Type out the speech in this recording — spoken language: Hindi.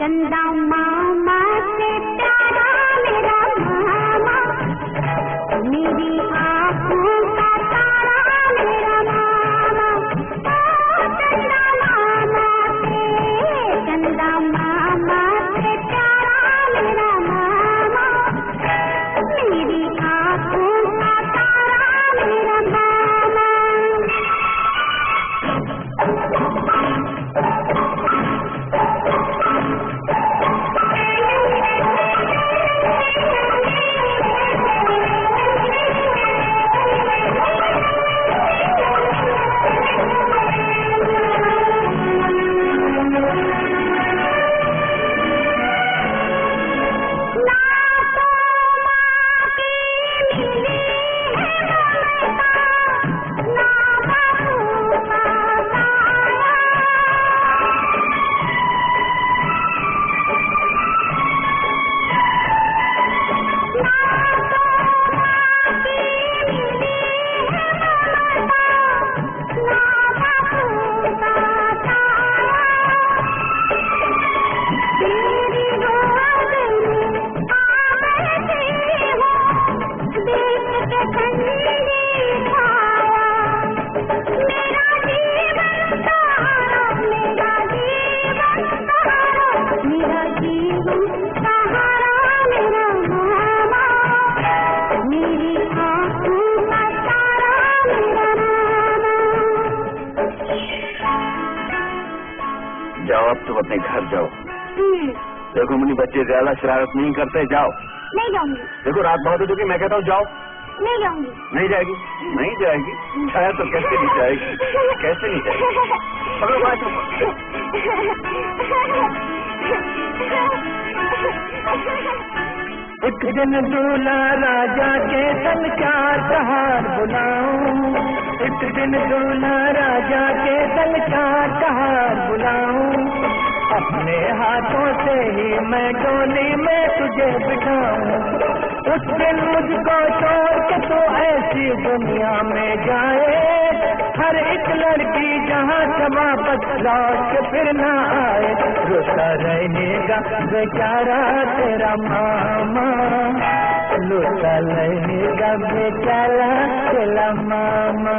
चंदा मामा से प्यारा मेरा मामा, मेरी आँखों का तारा मेरा मामा। चंदा मामा से प्यारा मेरा मामा, मेरी आँखों का तारा मेरा मामा। जाओ, अब तुम अपने घर जाओ। देखो मुझे बच्चे ज्यादा शरारत नहीं करते, जाओ। नहीं जाऊंगी। देखो रात बहुत हो चुकी, मैं कहता हूँ जाओ। नहीं जाऊंगी। नहीं जाएगी? नहीं जाएगी? शायद तो कैसे नहीं जाएगी? कैसे नहीं जाएगी? पकड़ो बात। एक दिन दूल्हा राजा के संग चार कहार बुलाऊं, एक दिन दूल्हा राजा के संग चार कहार बुलाऊं, अपने हाथों से ही मैं डोली में तुझे बिठाऊं। उस दिन मुझको छोड़ के तो ऐसी दुनिया में जाए, हर एक लड़की जहाँ से वापस लौट के फिर ना आए। रोता रहेगा बेचारा तेरा मामा, रोता रहेगा बेचारा तेरा मामा।